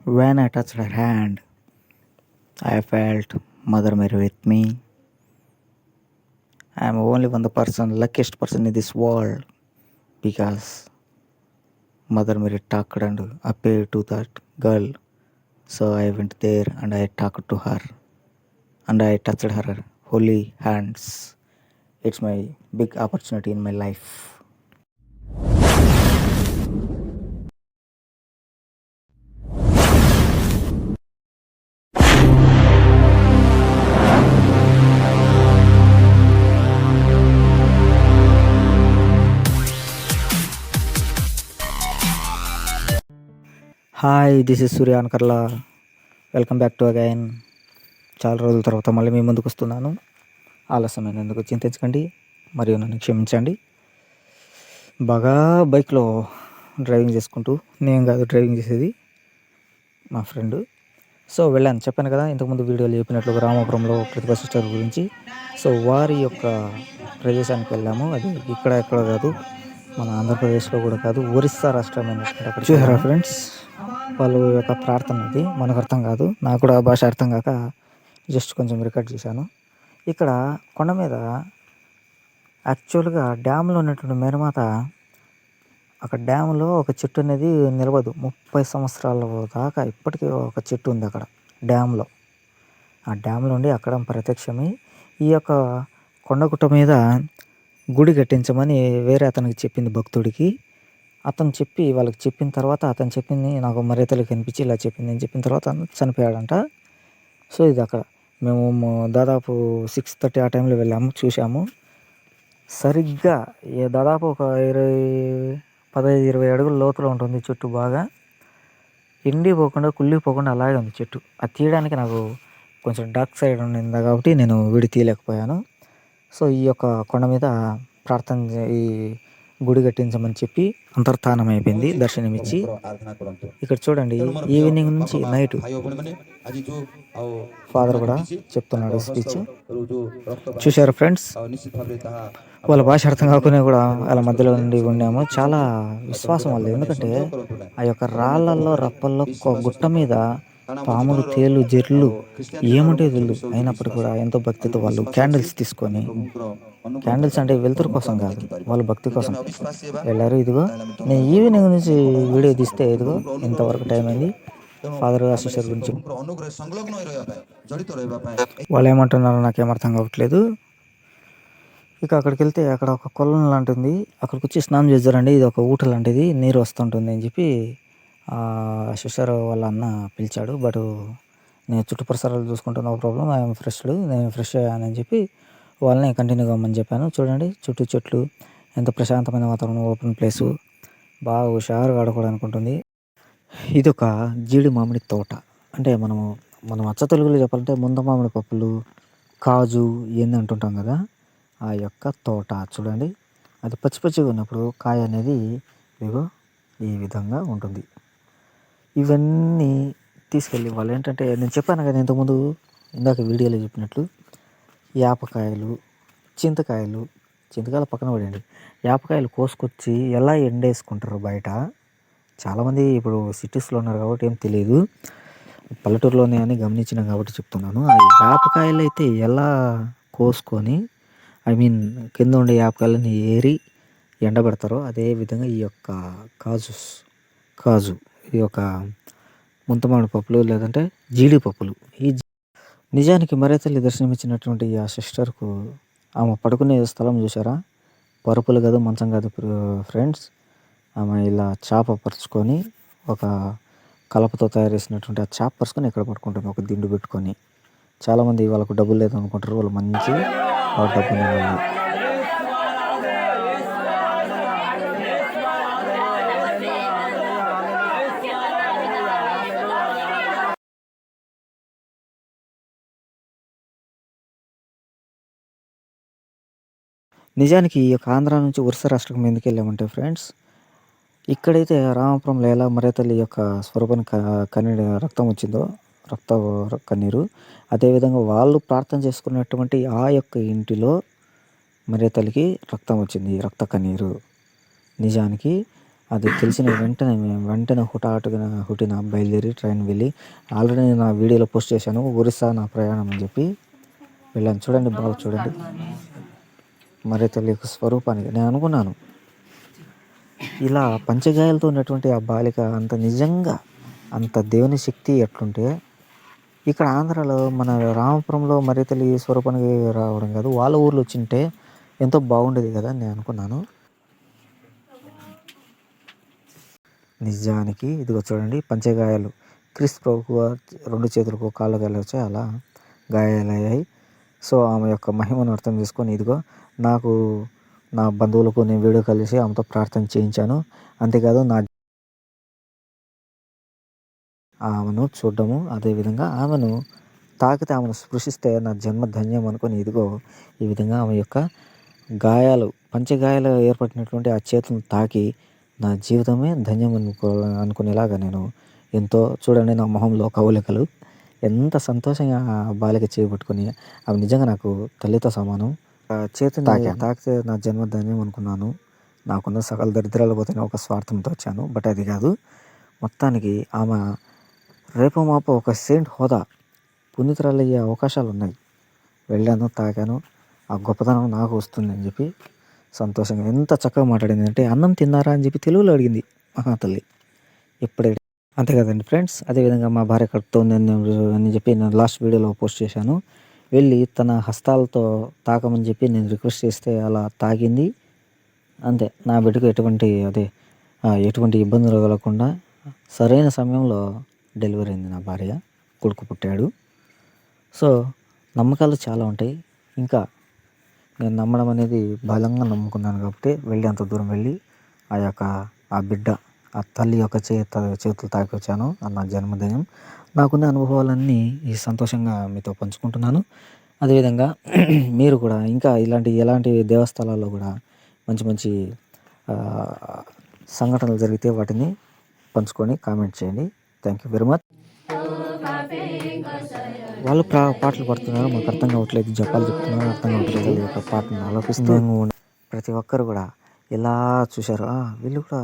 When I touched her hand, I felt Mother Mary with me. I am only one the person, luckiest person in this world because Mother Mary talked and appeared to that girl. So I went there and I talked to her and I touched her holy hands. It's my big opportunity in my life. Hi, this is Surya Ankarla. Welcome back to again. చాలా రోజుల తర్వాత మళ్ళీ మీ ముందుకు వస్తున్నాను. ఆలస్యమైనందుకు చింతించకండి మరియు నన్ను క్షమించండి. బాగా బైక్లో డ్రైవింగ్ చేసుకుంటూ, నేను కాదు డ్రైవింగ్ చేసేది, మా ఫ్రెండ్. సో వెళ్ళాను, చెప్పాను కదా ఇంతకుముందు వీడియోలో చెప్పినట్లు రామాపురంలో ప్రతిభా సిస్టర్ గురించి. సో వారి యొక్క ప్రదేశానికి వెళ్ళాము. అది ఇక్కడ ఎక్కడ కాదు, మన ఆంధ్రప్రదేశ్లో కూడా కాదు, ఒరిస్సా రాష్ట్రం అనేటువంటి అక్కడ. చూసారా ఫ్రెండ్స్, వాళ్ళ యొక్క ప్రార్థన అది మనకు అర్థం కాదు, నాకు కూడా ఆ భాష అర్థం కాక జస్ట్ కొంచెం రికార్డ్ చేశాను. ఇక్కడ కొండ మీద యాక్చువల్గా డ్యామ్లో ఉన్నటువంటి మేరమాత, అక్కడ డ్యామ్లో ఒక చెట్టు అనేది నిలవదు. 30 సంవత్సరాల దాకా ఇప్పటికీ ఒక చెట్టు ఉంది అక్కడ డ్యామ్లో. ఆ డ్యామ్లో ఉండి అక్కడ ప్రత్యక్షమై ఈ యొక్క కొండగుట్ట మీద గుడి కట్టించమని వేరే అతనికి చెప్పింది, భక్తుడికి. అతను చెప్పి వాళ్ళకి చెప్పిన తర్వాత, అతను చెప్పింది నాకు మర్యాదలు కనిపించి ఇలా చెప్పింది అని చెప్పిన తర్వాత చనిపోయాడంట. సో ఇది అక్కడ మేము దాదాపు 6:30 ఆ టైంలో వెళ్ళాము, చూసాము. సరిగ్గా దాదాపు ఒక 15-20 అడుగుల లోతులో ఉంటుంది చెట్టు. బాగా ఎండిపోకుండా కుళ్ళిపోకుండా అలాగే ఉంది చెట్టు. అది తీయడానికి నాకు కొంచెం డార్క్ సైడ్ ఉండింది కాబట్టి నేను వీడి తీయలేకపోయాను. సో ఈ యొక్క కొండ మీద ప్రార్థన ఈ గుడి కట్టించమని చెప్పి అంతర్ధానం అయిపోయింది దర్శనమిచ్చి. ఇక్కడ చూడండి, ఈవినింగ్ నుంచి నైట్ ఫాదర్ కూడా చెప్తున్నాడు స్పీచ్. చూశారు ఫ్రెండ్స్, వాళ్ళ భాష అర్థం కాకుండా కూడా వాళ్ళ మధ్యలో నుండి ఉన్నాము. చాలా విశ్వాసం వాళ్ళు, ఎందుకంటే ఆ యొక్క రాళ్ళల్లో రప్పల్లో గుట్ట మీద పాములు, తేలు, జెర్లు ఏముంటే తెలియదు, అయినప్పటికీ కూడా ఎంతో భక్తితో వాళ్ళు క్యాండిల్స్ తీసుకొని, క్యాండిల్స్ అంటే వెలుతురు కోసం కాదు, వాళ్ళ భక్తి కోసం వెళ్ళారు. ఇదిగో నేను ఈవినింగ్ నుంచి వీడియో తీస్తే ఇదిగో ఇంతవరకు టైం అయింది. ఫాదర్ సిస్టర్ గురించి వాళ్ళు ఏమంటున్నారో నాకేం అర్థం కావట్లేదు. ఇక అక్కడికి వెళ్తే అక్కడ ఒక కొలను లాంటిది, అక్కడికి వచ్చి స్నానం చేద్దారండి, ఇది ఒక ఊట లాంటిది, నీరు వస్తుంటుంది అని చెప్పి సిస్టర్ వాళ్ళ అన్న పిలిచాడు. బట్ నేను చుట్టుపరిసరాలు చూసుకుంటూ నో ప్రాబ్లం, ఐఎమ్ నేను ఫ్రెష్ అయ్యానని చెప్పి వాళ్ళని కంటిన్యూగా అమ్మని చెప్పాను. చూడండి చుట్టూ చెట్లు, ఎంత ప్రశాంతమైన వాతావరణం, ఓపెన్ ప్లేసు, బాగా హుషారుగా ఆడుకోవడానికి ఉంటుంది. ఇది ఒక జీడి మామిడి తోట. అంటే మనం అచ్చ తెలుగులో చెప్పాలంటే ముంద మామిడి పప్పులు, కాజు ఏంది అంటుంటాం కదా, ఆ యొక్క తోట. చూడండి, అది పచ్చి పచ్చిగా ఉన్నప్పుడు కాయ అనేది ఇదిగో ఈ విధంగా ఉంటుంది. ఇవన్నీ తీసుకెళ్ళి వాళ్ళు ఏంటంటే, నేను చెప్పాను కదా ఇంతకుముందు ఇందాక వీడియోలో చెప్పినట్లు, యాపకాయలు, చింతకాయలు పక్కన పడండి, యాపకాయలు కోసుకొచ్చి ఎలా ఎండేసుకుంటారు బయట. చాలామంది ఇప్పుడు సిటీస్లో ఉన్నారు కాబట్టి ఏం తెలియదు, పల్లెటూరులోనే అని గమనించినాం కాబట్టి చెప్తున్నాను. ఆ యాపకాయలు అయితే ఎలా కోసుకొని, కింద ఉండే యాపకాయలని ఏరి ఎండబెడతారో అదేవిధంగా ఈ యొక్క కాజు ఈ యొక్క ముంతమామిడి పప్పులు లేదంటే జీడిపప్పులు. నిజానికి మర్యాదల్లి దర్శనమిచ్చినటువంటి ఆ సిస్టర్కు ఆమె పడుకునే స్థలం చూసారా, పరుపులు కాదు, మంచం కాదు ఫ్రెండ్స్. ఆమె ఇలా చాప పరుచుకొని, ఒక కలపతో తయారు చేసినటువంటి ఆ చాప పరుచుకొని ఇక్కడ పడుకుంటుంది, ఒక దిండు పెట్టుకొని. చాలామంది వాళ్ళకు డబ్బులు లేదు అనుకుంటారు, వాళ్ళు మంచి డబ్బుని వాళ్ళు. నిజానికి ఈ యొక్క ఆంధ్ర నుంచి ఒరిస్సా రాష్ట్రం ఎందుకు వెళ్ళామంటే ఫ్రెండ్స్, ఇక్కడైతే రామాపురంలో ఎలా మర్యాదల్లి యొక్క స్వరూపాన్ని కన్నీరు రక్తం వచ్చిందో, కన్నీరు, అదేవిధంగా వాళ్ళు ప్రార్థన చేసుకున్నటువంటి ఆ యొక్క ఇంటిలో మర్యాదల్లికి రక్తం వచ్చింది, రక్త కన్నీరు. నిజానికి అది తెలిసిన వెంటనే మేము వెంటనే హుటిన బయలుదేరి ట్రైన్ వెళ్ళి ఆల్రెడీ నేను నా వీడియోలో పోస్ట్ చేశాను ఒరిస్సా నా ప్రయాణం అని చెప్పి వెళ్ళాను. చూడండి బాగా చూడండి మరే తల్లి యొక్క స్వరూపానికి. నేను అనుకున్నాను ఇలా పంచగాయాలతో ఉన్నటువంటి ఆ బాలిక అంత నిజంగా అంత దేవుని శక్తి ఎట్లుంటే ఇక్కడ ఆంధ్రాలో మన రామపురంలో మరీ తల్లి స్వరూపానికి రావడం కాదు, వాళ్ళ ఊర్లో వచ్చింటే ఎంతో బాగుండేది కదా అని నేను అనుకున్నాను. నిజానికి ఇదిగో చూడండి పంచగాయాలు క్రీస్తు ప్రభుకు 2 చేతులకు కాళ్ళ గాయాలు వచ్చాయి, అలా గాయాలయ్యాయి. సో ఆమె యొక్క మహిమను అర్థం చేసుకొని ఇదిగో నాకు నా బంధువులకు నేను వీడియో కాల్ చేసి ఆమెతో ప్రార్థన చేయించాను. అంతేకాదు ఆమెను చూడడము, అదేవిధంగా ఆమెను తాకితే ఆమెను స్పృశిస్తే నా జన్మ ధన్యం అనుకొని ఇదిగో ఈ విధంగా ఆమె యొక్క గాయాలు పంచగాయాలు ఏర్పడినటువంటి ఆ చేతులను తాకి నా జీవితమే ధన్యం అనుకునేలాగా నేను ఎంతో చూడండి నా మొహంలో కవలికలు ఎంత సంతోషంగా ఆ బాలిక చేయబట్టుకొని అవి నిజంగా నాకు తల్లితో సమానం. చేతిని తాకితే నా జన్మ ధన్యం అనుకున్నాను. నాకున్న సకల దరిద్రాలు పోతే ఒక స్వార్థంతో వచ్చాను, బట్ అది కాదు. మొత్తానికి ఆమె రేపు మాప ఒక సెయింట్ హోదా పునీతురాలయ్యే అవకాశాలు ఉన్నాయి. వెళ్ళాను, తాకాను, ఆ గొప్పతనం నాకు వస్తుంది అని చెప్పి సంతోషంగా ఎంత చక్కగా మాట్లాడింది అంటే అన్నం తిన్నారా అని చెప్పి తెలుగులో అడిగింది మహాతల్లి. ఇప్పుడే అంతే కదండి ఫ్రెండ్స్. అదేవిధంగా మా భార్య కడుపుతోంది అని చెప్పి నేను లాస్ట్ వీడియోలో పోస్ట్ చేశాను. వెళ్ళి తన హస్తాలతో తాకమని చెప్పి నేను రిక్వెస్ట్ చేస్తే అలా తాకింది. అంతే, నా బిడ్డకు ఎటువంటి ఇబ్బందులు కలగకుండా సరైన సమయంలో డెలివరీ అయింది నా భార్య, కొడుకు పుట్టాడు. సో నమ్మకాలు చాలా ఉంటాయి. ఇంకా నేను నమ్మడం అనేది బలంగా నమ్ముకున్నాను కాబట్టి వెళ్ళి అంత దూరం వెళ్ళి ఆ బిడ్డ ఆ తల్లి యొక్క చేతులు తాకి వచ్చాను. నా జన్మదినం. నాకున్న అనుభవాలన్నీ ఈ సంతోషంగా మీతో పంచుకుంటున్నాను. అదేవిధంగా మీరు కూడా ఇంకా ఎలాంటి దేవస్థలాల్లో కూడా మంచి మంచి సంఘటనలు జరిగితే వాటిని పంచుకొని కామెంట్ చేయండి. Thank you very much. వాళ్ళు పాటలు పాడుతున్నారు, మాకు అర్థం కావట్లేదు, జపాలు చెప్తున్నారు, అర్థం కావట్లేదు. ఈ యొక్క పాటను ఆలోపిస్తూ ప్రతి ఒక్కరు కూడా ఎలా చూశారు, వీళ్ళు కూడా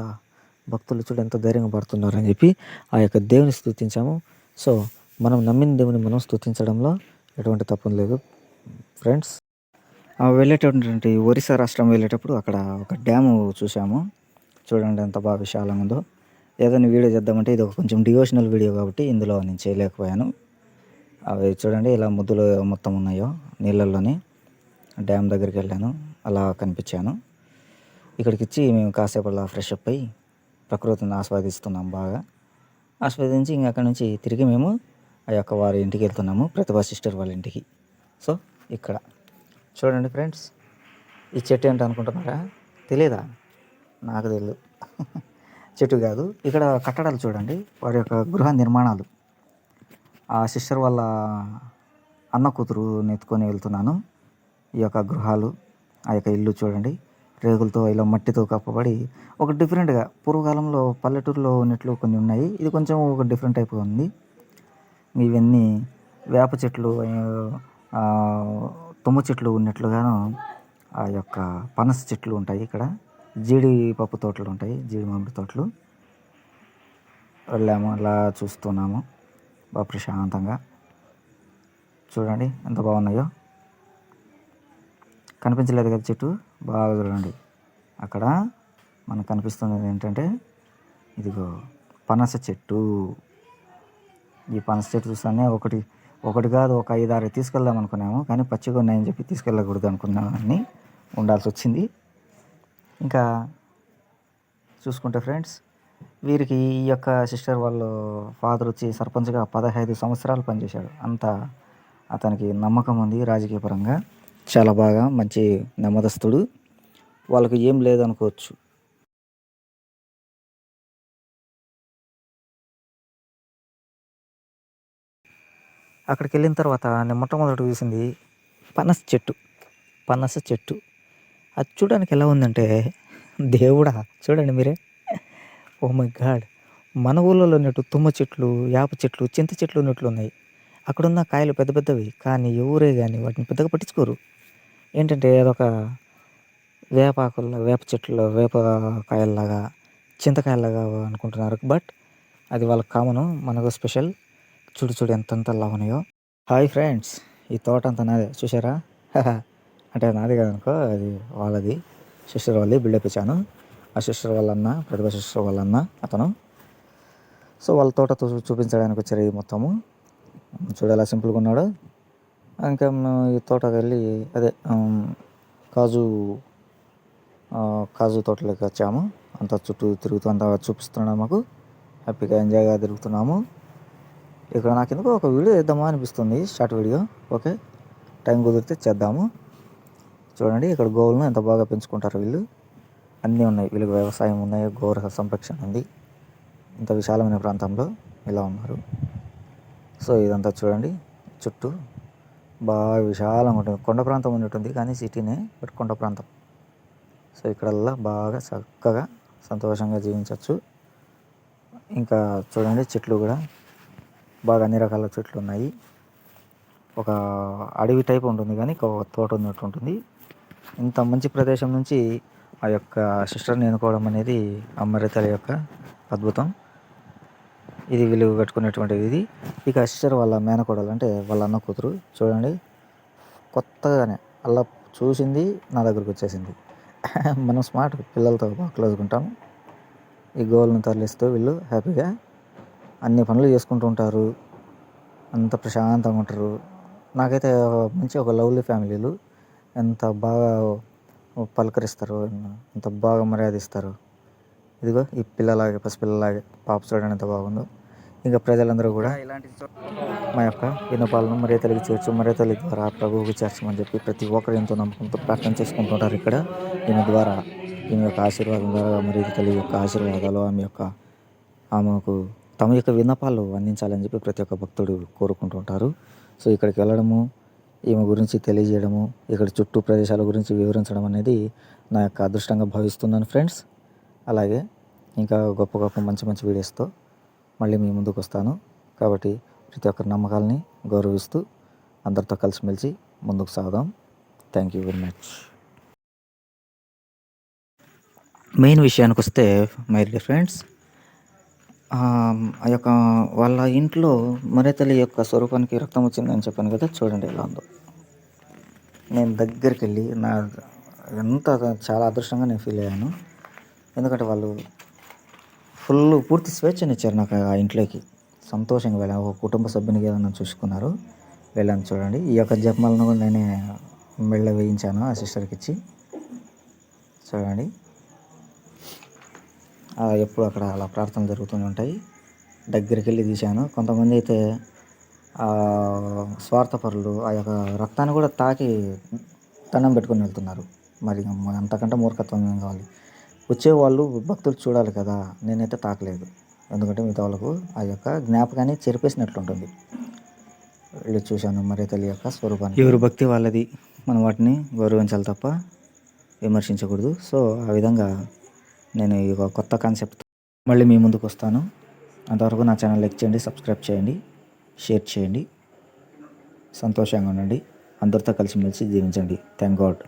భక్తులు చూడ ఎంత ధైర్యంగా పడుతున్నారు అని చెప్పి ఆ యొక్క దేవుని స్తుతించాము. సో మనం నమ్మిన దేవుని మనం స్తుతించడంలో ఎటువంటి తప్పు లేదు ఫ్రెండ్స్. వెళ్ళేటటువంటి ఒరిస్సా రాష్ట్రం వెళ్ళేటప్పుడు అక్కడ ఒక డ్యాము చూసాము. చూడండి ఎంత బాగా విశాలంగా ఉందో. ఏదైనా వీడియో చేద్దామంటే ఇది ఒక కొంచెం డివోషనల్ వీడియో కాబట్టి ఇందులో నేను చేయలేకపోయాను. అవి చూడండి ఇలా ముద్దులు మొత్తం ఉన్నాయో నీళ్ళల్లోనే. డ్యామ్ దగ్గరికి వెళ్ళాను, అలా కనిపించాను. ఇక్కడికి వచ్చి మేము కాసేపు అలా ఫ్రెష్ అప్ అయ్యి ప్రకృతిని ఆస్వాదిస్తున్నాం బాగా. ఆస్వాదించి ఇంకా అక్కడ నుంచి తిరిగి మేము వారి ఇంటికి వెళ్తున్నాము, ప్రతిభా సిస్టర్ వాళ్ళ ఇంటికి. సో ఇక్కడ చూడండి ఫ్రెండ్స్, ఈ చెట్టు ఏంటి అనుకుంటున్నారా? తెలియదా? నాకు తెలియదు. చెట్టు కాదు, ఇక్కడ కట్టడాలు చూడండి, వారి యొక్క గృహ నిర్మాణాలు. ఆ సిస్టర్ వాళ్ళ అన్న కూతురు నెత్తుకొని వెళ్తున్నాను. ఈ యొక్క గృహాలు, ఆ యొక్క ఇల్లు చూడండి, రేగులతో ఇలా మట్టితో కప్పబడి ఒక డిఫరెంట్గా పూర్వకాలంలో పల్లెటూరులో ఉన్నట్లు కొన్ని ఉన్నాయి. ఇది కొంచెం ఒక డిఫరెంట్ టైప్గా ఉంది. ఇవన్నీ వేప చెట్లు, తుమ్మ చెట్లు ఉన్నట్లుగాను ఆ యొక్క పనస చెట్లు ఉంటాయి. ఇక్కడ జీడిపప్పు తోటలు ఉంటాయి, జీడి మామిడి తోటలు. వెళ్ళాము, అలా చూస్తున్నాము బాగా ప్రశాంతంగా. చూడండి ఎంత బాగున్నాయో. కనిపించలేదు కదా చెట్టు, బాగా చూడండి. అక్కడ మనకు కనిపిస్తున్నది ఏంటంటే ఇదిగో పనస చెట్టు. ఈ పనస చెట్టు చూస్తానే ఒకటి కాదు ఒక 5-6 తీసుకెళ్దాం అనుకున్నాము, కానీ పచ్చిగా ఉన్నాయని చెప్పి తీసుకెళ్ళకూడదు అనుకున్నామని ఉండాల్సి వచ్చింది. ఇంకా చూసుకుంటే ఫ్రెండ్స్, వీరికి ఈ యొక్క సిస్టర్ వాళ్ళ ఫాదర్ వచ్చి సర్పంచ్గా 15 సంవత్సరాలు పనిచేశాడు. అంతా అతనికి నమ్మకం ఉంది రాజకీయ పరంగా, చాలా బాగా మంచి నెమ్మదస్తుడు. వాళ్ళకి ఏం లేదనుకోవచ్చు. అక్కడికి వెళ్ళిన తర్వాత నేను మొట్టమొదటి చూసింది పనస చెట్టు. అది చూడడానికి ఎలా ఉందంటే, దేవుడా చూడండి మీరే, ఓ మై గాడ్, మన ఊళ్ళలో ఉన్నట్టు తుమ్మ చెట్లు, యాప చెట్లు, చింత చెట్లు ఉన్నట్లు ఉన్నాయి. అక్కడున్న కాయలు పెద్ద పెద్దవి, కానీ ఎవరే కానీ వాటిని పెద్దగా పట్టించుకోరు. ఏంటంటే అదొక వేప చెట్లు, వేప కాయల్లాగా చింతకాయలాగా అనుకుంటున్నారు, బట్ అది వాళ్ళకి కామను, మనకు స్పెషల్. చూడు చూడు ఎంతెంత ఉన్నాయో. హాయ్ ఫ్రెండ్స్, ఈ తోట అంతా నాదే చూసారా. అంటే నాది కాదనుకో, అది వాళ్ళది, సిస్టర్ వాళ్ళది. బిల్డప్ ఇచ్చాను. ఆ సిస్టర్ వాళ్ళ అన్న, ప్రతిభ సిస్టర్ వాళ్ళ అన్న అతను. సో వాళ్ళ తోట చూపించడానికి వచ్చారు. ఇది మొత్తము చూడు ఎలా సింపుల్గా ఉన్నాడు. ఇంకా ఈ తోటకి వెళ్ళి అదే కాజు కాజు తోటలోకి వచ్చాము. అంతా చుట్టూ తిరుగుతూ అంతా చూపిస్తున్నాడు మాకు. హ్యాపీగా ఎంజాయ్గా తిరుగుతున్నాము. ఇక్కడ నాకు ఎందుకో ఒక వీడియో చేద్దామా అనిపిస్తుంది, షార్ట్ వీడియో. ఓకే, టైం కుదిరితే చేద్దాము. చూడండి ఇక్కడ గోవులను ఎంత బాగా పెంచుకుంటారు వీళ్ళు. అన్నీ ఉన్నాయి వీళ్ళకి, వ్యవసాయం ఉన్నాయి, గోర సంరక్షణ ఉంది. ఇంత విశాలమైన ప్రాంతంలో ఇలా ఉన్నారు. సో ఇదంతా చూడండి, చుట్టూ బాగా విశాలంగా ఉంటుంది. కొండ ప్రాంతం ఉన్నట్టుంది కానీ సిటీనే, బట్ కొండ ప్రాంతం. సో ఇక్కడల్లా బాగా చక్కగా సంతోషంగా జీవించవచ్చు. ఇంకా చూడండి చెట్లు కూడా బాగా అన్ని రకాల చెట్లు ఉన్నాయి. ఒక అడవి టైప్ ఉంటుంది కానీ ఒక తోట ఉన్నట్టు ఉంటుంది. ఇంత మంచి ప్రదేశం నుంచి ఆ యొక్క సిస్టర్ని ఎన్నుకోవడం అనేది అమ్మరితల యొక్క అద్భుతం. ఇది వీళ్ళు కట్టుకునేటువంటిది. ఇది ఇక సిస్టర్ వాళ్ళ మేనకోడలు, అంటే వాళ్ళ అన్న కూతురు. చూడండి కొత్తగానే అలా చూసింది నా దగ్గరకు వచ్చేసింది. మనం స్మార్ట్ పిల్లలతో బాగా క్లోజ్గా ఉంటాము. ఈ గోల్ని తరలిస్తూ వీళ్ళు హ్యాపీగా అన్ని పనులు చేసుకుంటూ ఉంటారు. అంత ప్రశాంతంగా ఉంటారు. నాకైతే మంచి ఒక లవ్లీ ఫ్యామిలీలు. ఎంత బాగా పలకరిస్తారు, ఎంత బాగా మర్యాద ఇస్తారు. ఇదిగో ఈ పిల్లలాగే, పసిపిల్లలాగే పాప చూడడానికి ఎంత బాగుందో. ఇంకా ప్రజలందరూ కూడా మా యొక్క విన్నపాలను మరియ తల్లికి చేర్చు, మరియ తల్లి ద్వారా ప్రభువుకి చేర్చమని చెప్పి ప్రతి ఒక్కరు ఎంతో నమ్మకంతో ప్రార్థన చేసుకుంటుంటారు. ఇక్కడ ఈమె ద్వారా, ఈమె యొక్క ఆశీర్వాదం ద్వారా, మరియ తల్లి యొక్క ఆశీర్వాదాలు, ఆమెకు తమ యొక్క విన్నపాలు అందించాలని చెప్పి ప్రతి ఒక్క భక్తుడు కోరుకుంటుంటారు. సో ఇక్కడికి వెళ్ళడము, ఈమె గురించి తెలియజేయడము, ఇక్కడ చుట్టూ ప్రదేశాల గురించి వివరించడం అనేది నా యొక్క అదృష్టంగా భావిస్తున్నాను ఫ్రెండ్స్. అలాగే ఇంకా గొప్ప గొప్ప మంచి మంచి వీడియోస్తో మళ్ళీ మీ ముందుకు వస్తాను. కాబట్టి ప్రతి ఒక్కరి నమ్మకాలని గౌరవిస్తూ అందరితో కలిసిమెలిసి ముందుకు సాగుదాం. Thank you very much. Main విషయానికి వస్తే మై డియర్ ఫ్రెండ్స్, ఆ యొక్క వాళ్ళ ఇంట్లో మరియ తల్లి యొక్క స్వరూపానికి రక్తం వచ్చిందని చెప్పాను కదా, చూడండి ఎలా ఉందో. నేను దగ్గరికి వెళ్ళి చాలా అదృష్టంగా నేను ఫీల్ అయ్యాను. ఎందుకంటే వాళ్ళు పూర్తి స్వేచ్ఛనిచ్చారు నాకు ఆ ఇంట్లోకి. సంతోషంగా వెళ్ళాను, ఒక కుటుంబ సభ్యునిగా నన్ను చూసుకున్నారు. వెళ్ళాను చూడండి. ఈ యొక్క జపమాలను కూడా నేనే మెళ్ళ వేయించాను ఆ సిస్టర్కి ఇచ్చి. చూడండి ఎప్పుడు అక్కడ అలా ప్రార్థనలు జరుగుతూనే ఉంటాయి. దగ్గరికి వెళ్ళి తీశాను. కొంతమంది అయితే స్వార్థపరులు ఆ యొక్క రక్తాన్ని కూడా తాకి దండం పెట్టుకొని వెళ్తున్నారు. మరి అంతకంటే మూర్ఖత్వం ఏం కావాలి? వచ్చేవాళ్ళు భక్తులు చూడాలి కదా. నేనైతే తాకలేదు, ఎందుకంటే మిగతా వాళ్ళకు ఆ యొక్క జ్ఞాపకాన్ని చెరిపేసినట్లుంటుంది. వెళ్ళి చూశాను మరియ తల్లి యొక్క స్వరూపాన్ని. ఎవరు భక్తి వాళ్ళది, మనం వాటిని గౌరవించాలి తప్ప విమర్శించకూడదు. సో ఆ విధంగా నేను ఈ కొత్త కాన్సెప్ట్ మళ్ళీ మీ ముందుకు వస్తాను. అంతవరకు నా ఛానల్ లైక్ చేయండి, సబ్స్క్రైబ్ చేయండి, షేర్ చేయండి. సంతోషంగా ఉండండి, అందరితో కలిసిమెలిసి జీవించండి. Thank God.